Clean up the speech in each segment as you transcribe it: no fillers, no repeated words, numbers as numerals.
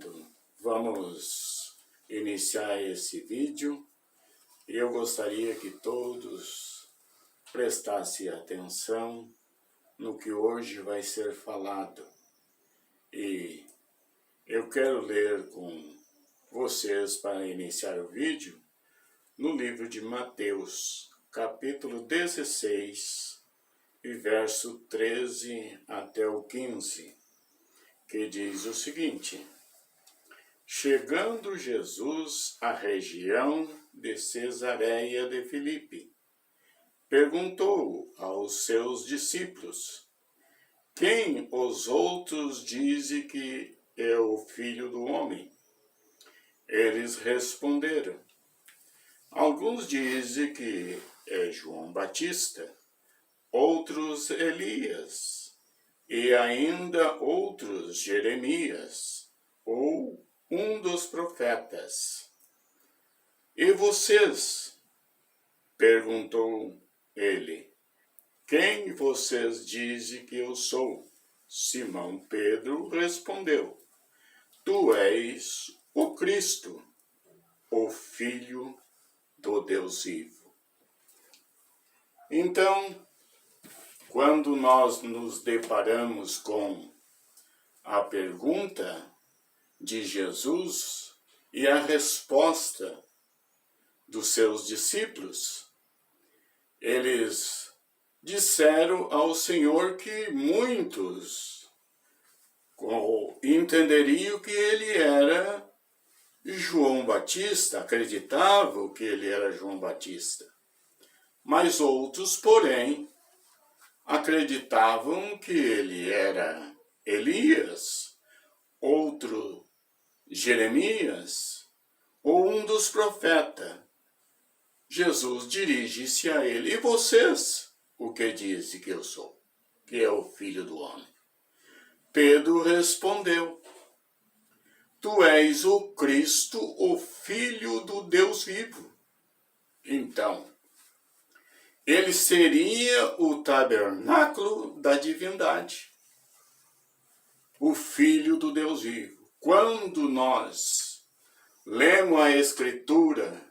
Santo, vamos iniciar esse vídeo e eu gostaria que todos prestassem atenção no que hoje vai ser falado. E eu quero ler com vocês, para iniciar o vídeo, no livro de Mateus, capítulo 16, e verso 13 até o 15, que diz o seguinte: Chegando Jesus à região de Cesareia de Filipe, perguntou aos seus discípulos: Quem os outros dizem que é o Filho do Homem? Eles responderam: Alguns dizem que é João Batista, outros Elias, e ainda outros Jeremias, ou um dos profetas. E vocês? Perguntou ele. Quem vocês dizem que eu sou? Simão Pedro respondeu: Tu és o Cristo, o Filho do Deus vivo. Então, quando nós nos deparamos com a pergunta de Jesus e a resposta dos seus discípulos, eles disseram ao Senhor que muitos entenderiam que ele era João Batista, acreditavam que ele era João Batista. Mas outros, porém, acreditavam que ele era Elias, outro Jeremias, ou um dos profetas. Jesus dirige-se a ele: E vocês, o que dizem que eu sou? Que é o Filho do Homem? Pedro respondeu: Tu és o Cristo, o Filho do Deus vivo. Então, ele seria o tabernáculo da divindade, o Filho do Deus vivo. Quando nós lemos a Escritura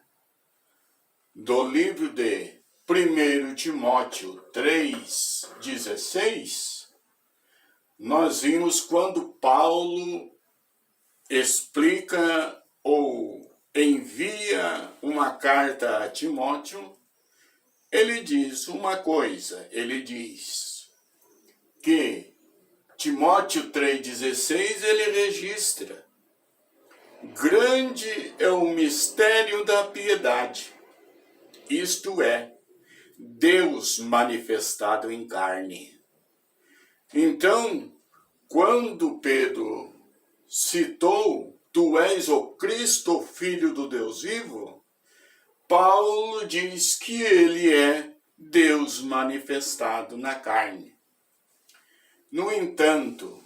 do livro de 1 Timóteo 3,16, nós vimos quando Paulo explica ou envia uma carta a Timóteo. Ele diz uma coisa, ele diz que Timóteo 3,16 ele registra: grande é o mistério da piedade, isto é, Deus manifestado em carne. Então, quando Pedro citou, Tu és o Cristo, Filho do Deus vivo, Paulo diz que ele é Deus manifestado na carne. No entanto,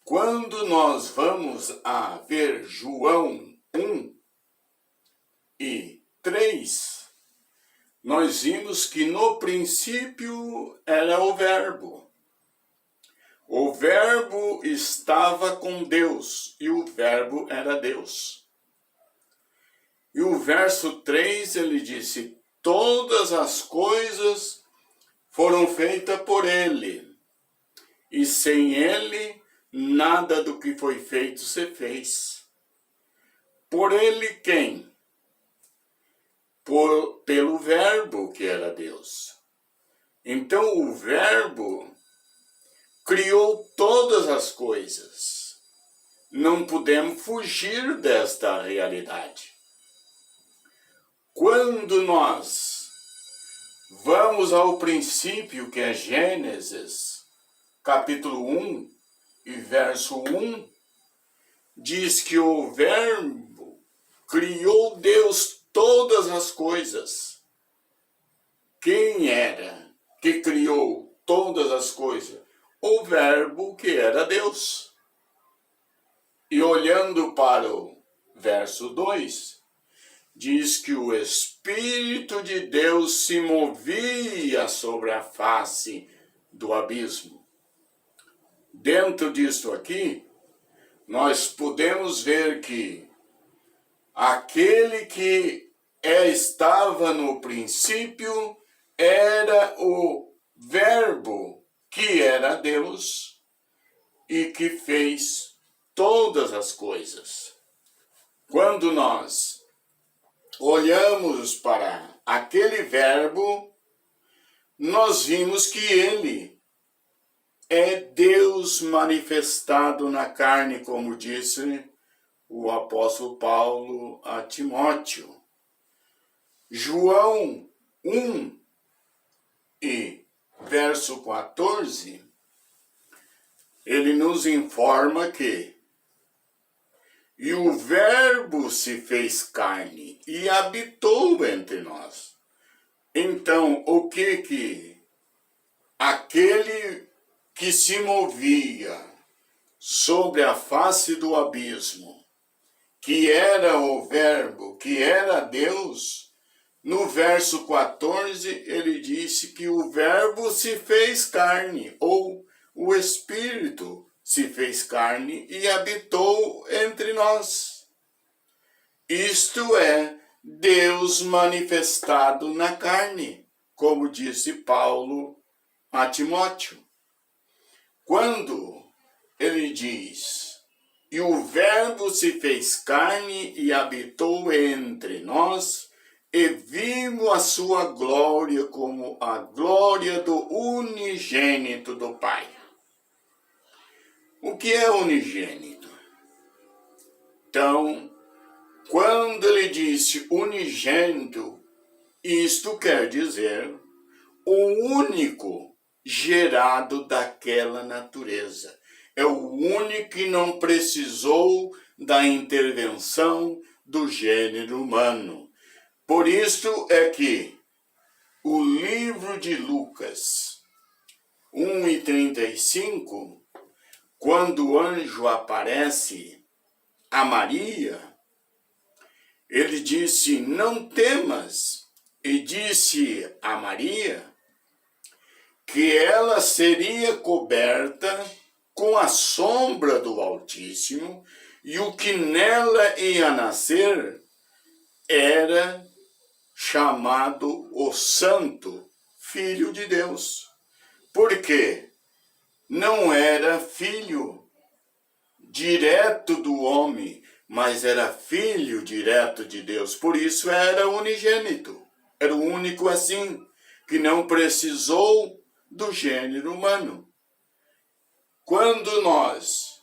quando nós vamos a ver João 1 e 3, nós vimos que no princípio era o Verbo. O Verbo estava com Deus e o Verbo era Deus. E o verso 3 ele disse: Todas as coisas foram feitas por ele, e sem ele nada do que foi feito se fez. Por ele quem? Pelo Verbo que era Deus. Então o Verbo criou todas as coisas. Não podemos fugir desta realidade. Quando nós vamos ao princípio, que é Gênesis, capítulo 1 e verso 1, diz que o Verbo criou Deus todas as coisas. Quem era que criou todas as coisas? O Verbo que era Deus. E olhando para o verso 2, diz que o Espírito de Deus se movia sobre a face do abismo. Dentro disso aqui, nós podemos ver que aquele que estava no princípio era o Verbo, que era Deus e que fez todas as coisas. Quando nós olhamos para aquele Verbo, nós vimos que ele é Deus manifestado na carne, como disse o apóstolo Paulo a Timóteo. João 1 e verso 14, ele nos informa que e o Verbo se fez carne e habitou entre nós. Então, o que aquele que se movia sobre a face do abismo, que era o Verbo, que era Deus, no verso 14 ele disse que o Verbo se fez carne, ou o Espírito se fez carne e habitou entre nós. Isto é Deus manifestado na carne, como disse Paulo a Timóteo. Quando ele diz, e o Verbo se fez carne e habitou entre nós, e vimos a sua glória como a glória do unigênito do Pai. O que é unigênito? Então, quando ele disse unigênito, isto quer dizer o único gerado daquela natureza. É o único que não precisou da intervenção do gênero humano. Por isso é que o livro de Lucas 1:35, quando o anjo aparece a Maria, ele disse, não temas, e disse a Maria que ela seria coberta com a sombra do Altíssimo, e o que nela ia nascer era chamado o Santo Filho de Deus. Porque não era filho direto do homem, mas era filho direto de Deus. Por isso era unigênito. Era o único assim, que não precisou do gênero humano. Quando nós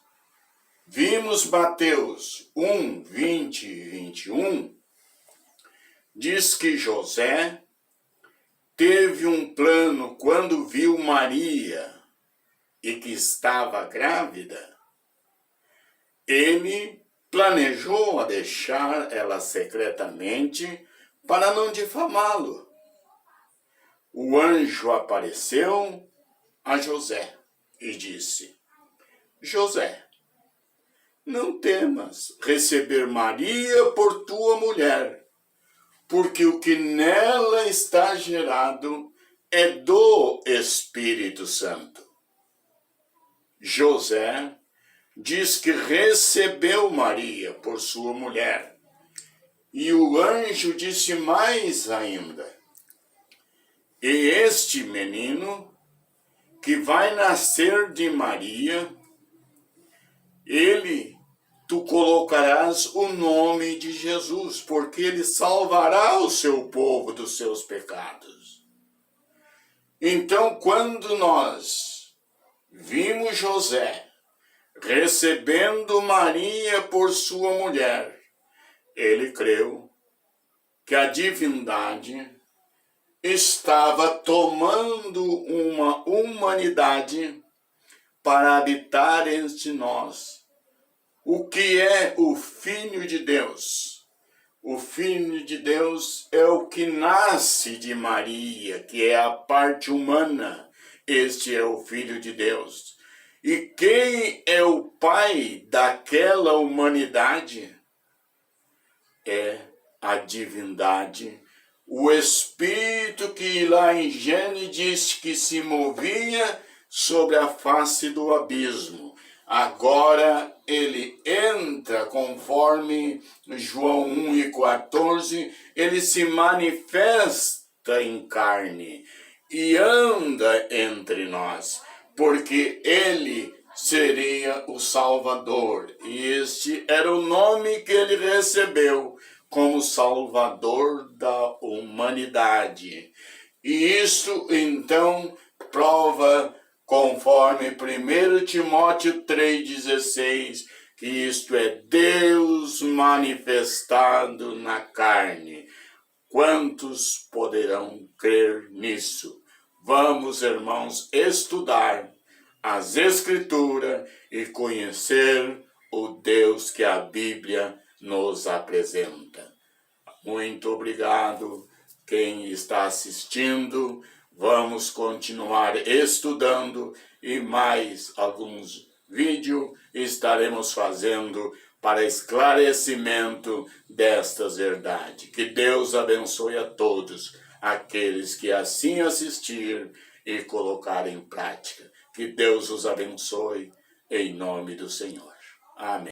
vimos Mateus 1, 20 e 21, diz que José teve um plano quando viu Maria e que estava grávida. Ele planejou a deixar ela secretamente para não difamá-lo. O anjo apareceu a José e disse, José, não temas receber Maria por tua mulher, porque o que nela está gerado é do Espírito Santo. José diz que recebeu Maria por sua mulher. E o anjo disse mais ainda, e este menino que vai nascer de Maria, tu colocarás o nome de Jesus, porque ele salvará o seu povo dos seus pecados. Então, quando nós vimos José recebendo Maria por sua mulher, ele creu que a divindade estava tomando uma humanidade para habitar entre nós. O que é o Filho de Deus? O Filho de Deus é o que nasce de Maria, que é a parte humana. Este é o Filho de Deus. E quem é o Pai daquela humanidade? É a divindade. O Espírito que lá em Gênesis diz que se movia sobre a face do abismo. Agora ele entra, conforme João 1:14, ele se manifesta em carne e anda entre nós, porque ele seria o Salvador. E este era o nome que ele recebeu como Salvador da humanidade. E isto, então, prova, conforme 1 Timóteo 3,16, que isto é Deus manifestado na carne. Quantos poderão crer nisso? Vamos, irmãos, estudar as Escrituras e conhecer o Deus que a Bíblia nos apresenta. Muito obrigado, quem está assistindo. Vamos continuar estudando e mais alguns vídeos estaremos fazendo para esclarecimento destas verdades. Que Deus abençoe a todos aqueles que assim assistir e colocar em prática. Que Deus os abençoe em nome do Senhor. Amém.